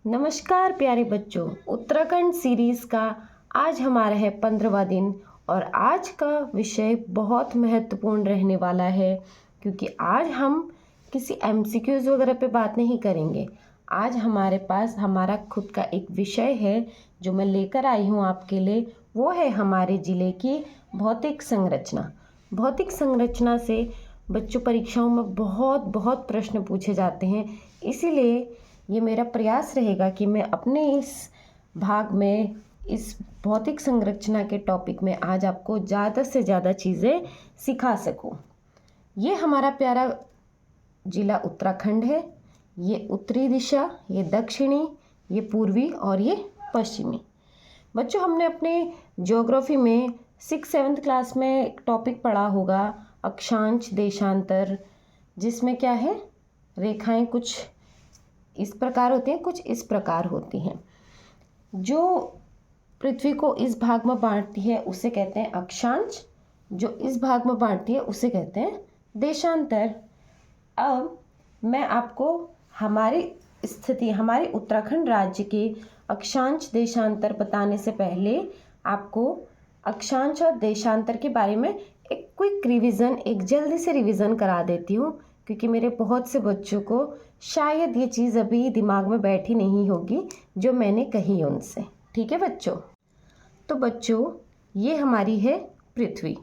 नमस्कार प्यारे बच्चों, उत्तराखंड सीरीज़ का आज हमारा है 15वां दिन और आज का विषय बहुत महत्वपूर्ण रहने वाला है क्योंकि आज हम किसी एमसीक्यूज़ वगैरह पे बात नहीं करेंगे। आज हमारे पास हमारा खुद का एक विषय है जो मैं लेकर आई हूँ आपके लिए। वो है हमारे ज़िले की भौतिक संरचना। भौतिक संरचना से बच्चों परीक्षाओं में बहुत बहुत प्रश्न पूछे जाते हैं, इसीलिए ये मेरा प्रयास रहेगा कि मैं अपने इस भाग में इस भौतिक संरचना के टॉपिक में आज आपको ज़्यादा से ज़्यादा चीज़ें सिखा सकूं। ये हमारा प्यारा जिला उत्तराखंड है। ये उत्तरी दिशा, ये दक्षिणी, ये पूर्वी और ये पश्चिमी। बच्चों, हमने अपने ज्योग्राफी में 6th-7th क्लास में एक टॉपिक पढ़ा होगा, अक्षांश देशांतर, जिसमें क्या है, रेखाएं कुछ इस प्रकार होती हैं, कुछ इस प्रकार होती हैं। जो पृथ्वी को इस भाग में बांटती है उसे कहते हैं अक्षांश, जो इस भाग में बांटती है उसे कहते हैं देशांतर। अब मैं आपको हमारी स्थिति, हमारे उत्तराखंड राज्य के अक्षांश देशांतर बताने से पहले आपको अक्षांश और देशांतर के बारे में एक क्विक रिवीजन, एक जल्दी से रिवीजन करा देती हूँ, क्योंकि मेरे बहुत से बच्चों को शायद ये चीज़ अभी दिमाग में बैठी नहीं होगी जो मैंने कही उनसे। ठीक है बच्चों? तो बच्चों, ये हमारी है पृथ्वी।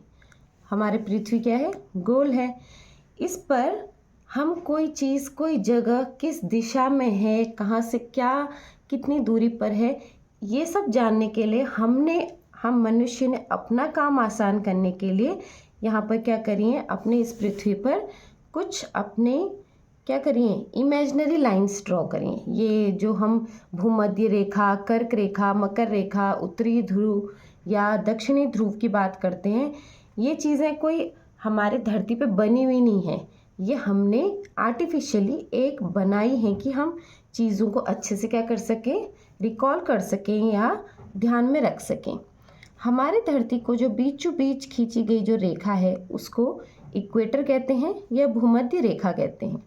हमारी पृथ्वी क्या है? गोल है। इस पर हम कोई चीज़, कोई जगह किस दिशा में है, कहाँ से क्या, कितनी दूरी पर है, ये सब जानने के लिए हम मनुष्य ने अपना काम आसान करने के लिए यहाँ पर क्या करिए, अपने इस पृथ्वी पर कुछ अपने क्या करिए, इमेजिनरी लाइंस ड्रॉ करिए। ये जो हम भूमध्य रेखा, कर्क रेखा, मकर रेखा, उत्तरी ध्रुव या दक्षिणी ध्रुव की बात करते हैं, ये चीज़ें कोई हमारे धरती पे बनी हुई नहीं है। ये हमने आर्टिफिशियली एक बनाई है कि हम चीज़ों को अच्छे से क्या कर सकें, रिकॉल कर सकें या ध्यान में रख सकें। हमारी धरती को जो बीचों बीच खींची गई जो रेखा है उसको इक्वेटर कहते हैं या भूमध्य रेखा कहते हैं।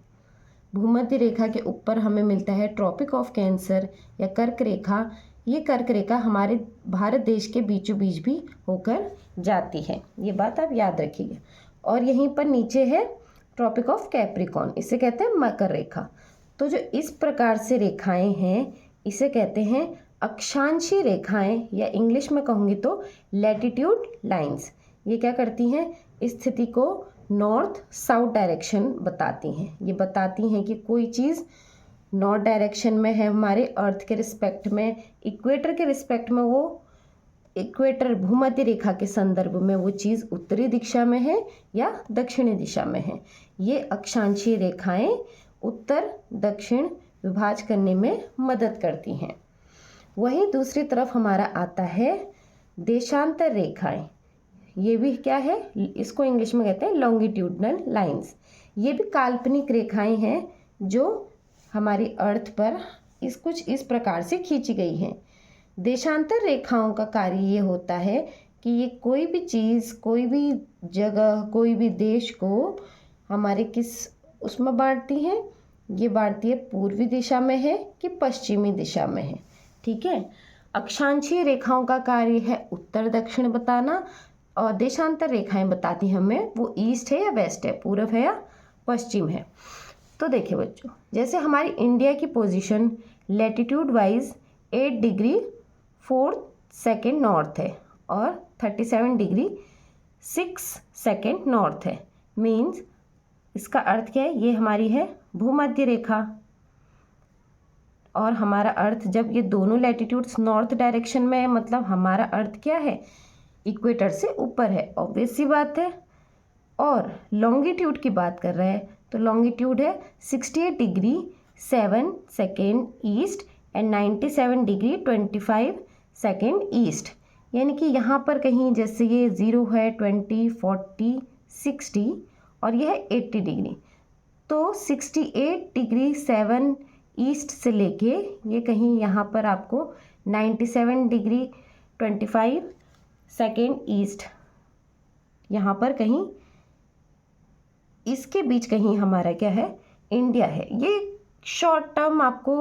भूमध्य रेखा के ऊपर हमें मिलता है ट्रॉपिक ऑफ कैंसर या कर्क रेखा। ये कर्क रेखा हमारे भारत देश के बीचों बीच भी होकर जाती है, ये बात आप याद रखिएगा। और यहीं पर नीचे है ट्रॉपिक ऑफ कैप्रिकॉर्न, इसे कहते हैं मकर रेखा। तो जो इस प्रकार से रेखाएं हैं इसे कहते हैं अक्षांशीय रेखाएं, या इंग्लिश में कहूँगी तो लैटिट्यूड लाइंस। ये क्या करती हैं, स्थिति को नॉर्थ साउथ डायरेक्शन बताती हैं। ये बताती हैं कि कोई चीज़ नॉर्थ डायरेक्शन में है हमारे अर्थ के रिस्पेक्ट में, इक्वेटर के रिस्पेक्ट में, वो इक्वेटर भूमध्य रेखा के संदर्भ में वो चीज़ उत्तरी दिशा में है या दक्षिणी दिशा में है। ये अक्षांशीय रेखाएं उत्तर दक्षिण विभाज करने में मदद करती हैं। वहीं दूसरी तरफ हमारा आता है देशांतर रेखाएं। ये भी क्या है, इसको इंग्लिश में कहते हैं लॉन्गिट्यूडनल लाइंस। ये भी काल्पनिक रेखाएं हैं जो हमारी अर्थ पर कुछ इस प्रकार से खींची गई हैं। देशांतर रेखाओं का कार्य ये होता है कि ये कोई भी चीज़, कोई भी जगह, कोई भी देश को हमारे किस उसमें बांटती हैं, ये बांटती है पूर्वी दिशा में है कि पश्चिमी दिशा में है। ठीक है? अक्षांशीय रेखाओं का कार्य है उत्तर दक्षिण बताना, और देशांतर रेखाएं बताती हैं हमें वो ईस्ट है या वेस्ट है, पूर्व है या पश्चिम है। तो देखिए बच्चों, जैसे हमारी इंडिया की position latitude wise 8 degree 4 second north है और 37 डिग्री 6 सेकेंड नॉर्थ है। मीन्स इसका अर्थ क्या है, ये हमारी है भूमध्य रेखा। और हमारा अर्थ जब ये दोनों लैटिट्यूड्स नॉर्थ डायरेक्शन में है, मतलब हमारा अर्थ क्या है, इक्वेटर से ऊपर है, ऑब्वियस सी बात है। और लॉन्गिट्यूड की बात कर रहे हैं तो लॉन्गिट्यूड है 68 degree 7 second east and 97 degree 25 second east. यानी कि यहाँ पर कहीं जैसे ये 0 है, 20, 40, 60 और यह है 80 डिग्री। तो 68 डिग्री 7 ईस्ट से लेके ये कहीं यहाँ पर आपको 97 डिग्री 25 सेकेंड ईस्ट, यहाँ पर कहीं इसके बीच कहीं हमारा क्या है, इंडिया है। ये शॉर्ट टर्म आपको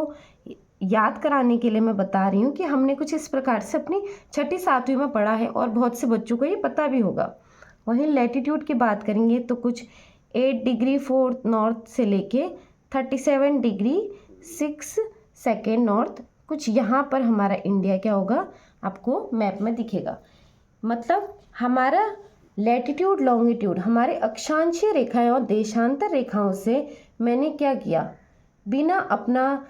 याद कराने के लिए मैं बता रही हूँ कि हमने कुछ इस प्रकार से अपनी छठी सातवीं में पढ़ा है और बहुत से बच्चों को ये पता भी होगा। वहीं लैटिट्यूड की बात करेंगे तो कुछ 8 डिग्री 4 नॉर्थ से लेके 37 डिग्री 6 सेकेंड नॉर्थ, कुछ यहाँ पर हमारा इंडिया क्या होगा आपको मैप में दिखेगा। मतलब हमारा लैटिट्यूड लॉन्गिट्यूड, हमारे अक्षांशीय रेखाएं और देशांतर रेखाओं से मैंने क्या किया, बिना अपना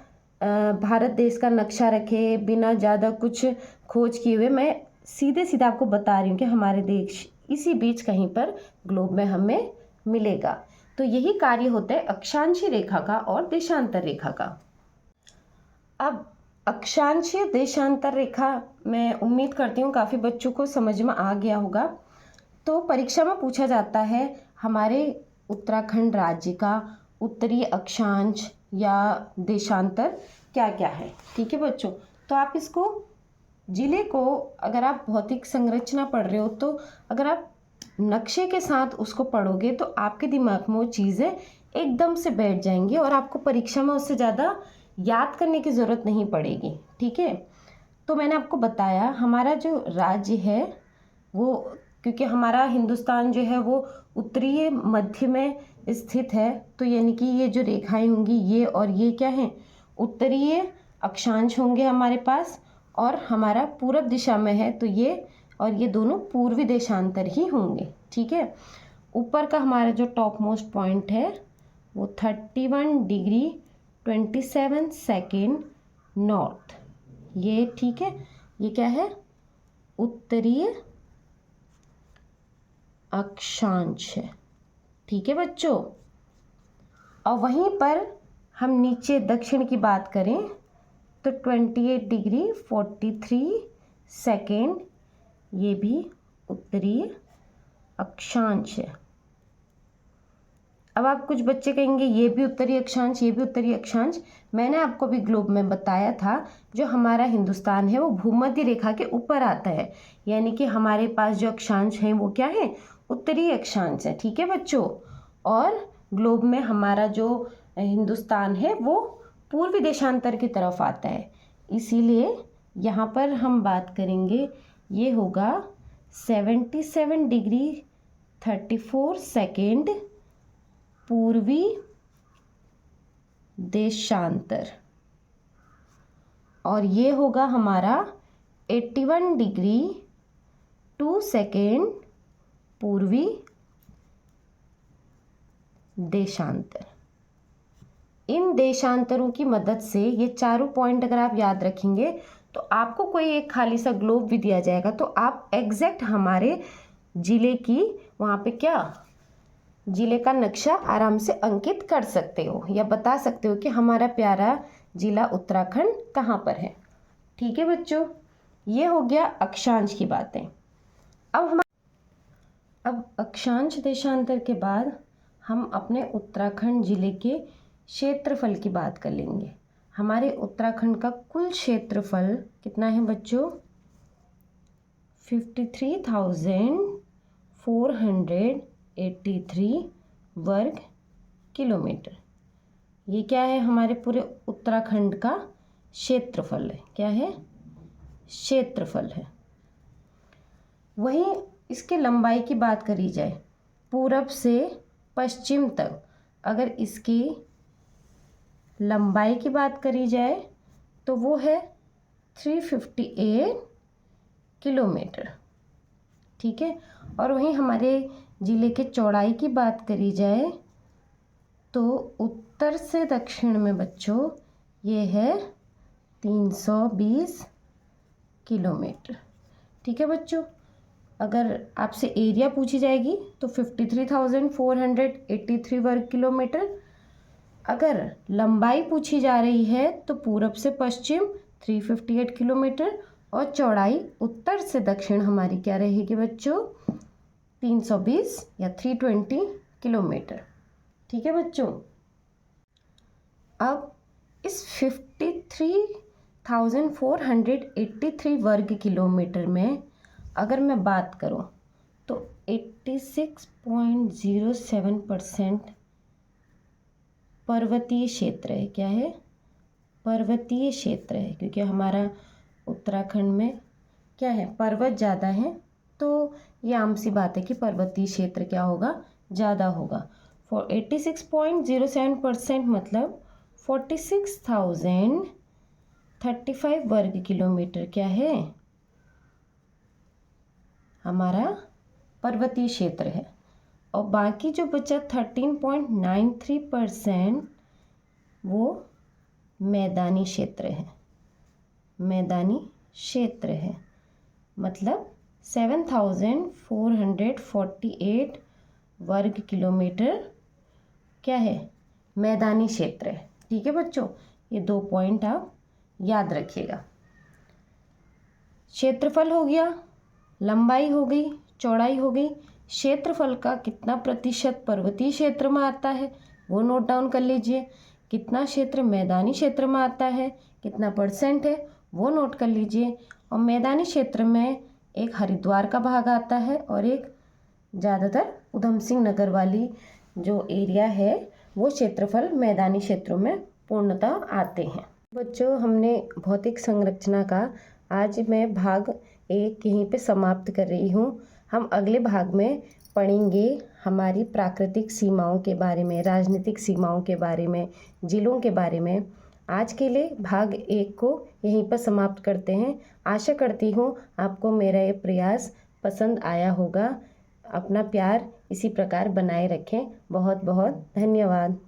भारत देश का नक्शा रखे, बिना ज़्यादा कुछ खोज किए हुए, मैं सीधे सीधे आपको बता रही हूँ कि हमारे देश इसी बीच कहीं पर ग्लोब में हमें मिलेगा। तो यही कार्य होता है अक्षांशीय रेखा का और देशांतर रेखा का। अब अक्षांशीय देशांतर रेखा मैं उम्मीद करती हूँ काफ़ी बच्चों को समझ में आ गया होगा। तो परीक्षा में पूछा जाता है हमारे उत्तराखंड राज्य का उत्तरी अक्षांश या देशांतर क्या क्या है। ठीक है बच्चों, तो आप इसको जिले को, अगर आप भौतिक संरचना पढ़ रहे हो तो अगर आप नक्शे के साथ उसको पढ़ोगे तो आपके दिमाग में वो चीज़ें एकदम से बैठ जाएंगी और आपको परीक्षा में उससे ज़्यादा याद करने की ज़रूरत नहीं पड़ेगी। ठीक है, तो मैंने आपको बताया हमारा जो राज्य है वो, क्योंकि हमारा हिंदुस्तान जो है वो उत्तरीय मध्य में स्थित है, तो यानी कि ये जो रेखाएं होंगी ये और ये क्या हैं, उत्तरीय अक्षांश होंगे हमारे पास, और हमारा पूरब दिशा में है तो ये और ये दोनों पूर्वी देशांतर ही होंगे। ठीक है, ऊपर का हमारा जो टॉप मोस्ट पॉइंट है वो 31 डिग्री 27 सेकेंड नॉर्थ, ये ठीक है, ये क्या है, उत्तरीय अक्षांश है। ठीक है बच्चों, और वहीं पर हम नीचे दक्षिण की बात करें तो 28 डिग्री 43 सेकेंड, ये भी उत्तरीय अक्षांश है। अब आप कुछ बच्चे कहेंगे ये भी उत्तरीय अक्षांश, ये भी उत्तरीय अक्षांश। मैंने आपको भी ग्लोब में बताया था जो हमारा हिंदुस्तान है वो भूमध्य रेखा के ऊपर आता है, यानी कि हमारे पास जो अक्षांश हैं वो क्या है, उत्तरीय अक्षांश है। ठीक है बच्चों, और ग्लोब में हमारा जो हिंदुस्तान है वो पूर्वी देशांतर की तरफ आता है, इसीलिए यहाँ पर हम बात करेंगे ये होगा 77 डिग्री 34 सेकेंड पूर्वी देशांतर, और ये होगा हमारा 81 डिग्री 2 सेकेंड पूर्वी देशांतर। इन देशांतरों की मदद से ये चारों पॉइंट अगर आप याद रखेंगे तो आपको कोई एक खाली सा ग्लोब भी दिया जाएगा तो आप एग्जैक्ट हमारे जिले की वहाँ पे क्या, जिले का नक्शा आराम से अंकित कर सकते हो या बता सकते हो कि हमारा प्यारा जिला उत्तराखंड कहाँ पर है। ठीक है बच्चों, ये हो गया अक्षांश की बातें। अब अक्षांश देशांतर के बाद हम अपने उत्तराखंड जिले के क्षेत्रफल की बात कर लेंगे। हमारे उत्तराखंड का कुल क्षेत्रफल कितना है बच्चों, 53,483 वर्ग किलोमीटर। ये क्या है, हमारे पूरे उत्तराखंड का क्षेत्रफल है। क्या है, क्षेत्रफल है। वहीं इसके लंबाई की बात करी जाए पूरब से पश्चिम तक, अगर इसकी लंबाई की बात करी जाए तो वो है 358 किलोमीटर। ठीक है, और वहीं हमारे ज़िले के चौड़ाई की बात करी जाए तो उत्तर से दक्षिण में बच्चों ये है 320 किलोमीटर। ठीक है बच्चों, अगर आपसे एरिया पूछी जाएगी तो 53,483 वर्ग किलोमीटर। अगर लंबाई पूछी जा रही है तो पूरब से पश्चिम 358 किलोमीटर, और चौड़ाई उत्तर से दक्षिण हमारी क्या रहेगी बच्चों, 320 या 320 किलोमीटर। ठीक है बच्चों, अब इस 53,483 वर्ग किलोमीटर में अगर मैं बात करूं तो 86.07% पर्वतीय क्षेत्र है। क्या है, पर्वतीय क्षेत्र है, क्योंकि हमारा उत्तराखंड में क्या है, पर्वत ज़्यादा है, तो ये आम सी बात है कि पर्वतीय क्षेत्र क्या होगा, ज़्यादा होगा। फॉर 86.07% मतलब 46,035 वर्ग किलोमीटर क्या है, हमारा पर्वतीय क्षेत्र है। और बाकी जो बचा 13.93% वो मैदानी क्षेत्र है, मैदानी क्षेत्र है, मतलब 7,448 वर्ग किलोमीटर क्या है, मैदानी क्षेत्र है। ठीक है बच्चों, ये 2 पॉइंट आप याद रखिएगा। क्षेत्रफल हो गया, लंबाई हो गई, चौड़ाई हो गई। क्षेत्रफल का कितना प्रतिशत पर्वतीय क्षेत्र में आता है वो नोट डाउन कर लीजिए। कितना क्षेत्र मैदानी क्षेत्र में आता है, कितना परसेंट है वो नोट कर लीजिए। और मैदानी क्षेत्र में एक हरिद्वार का भाग आता है और एक ज़्यादातर उधम सिंह नगर वाली जो एरिया है वो क्षेत्रफल मैदानी क्षेत्रों में पूर्णतः आते हैं। बच्चों, हमने भौतिक संरचना का आज मैं भाग 1 यहीं पे समाप्त कर रही हूँ। हम अगले भाग में पढ़ेंगे हमारी प्राकृतिक सीमाओं के बारे में, राजनीतिक सीमाओं के बारे में, जिलों के बारे में। आज के लिए भाग 1 को यहीं पर समाप्त करते हैं। आशा करती हूँ आपको मेरा ये प्रयास पसंद आया होगा। अपना प्यार इसी प्रकार बनाए रखें। बहुत बहुत धन्यवाद।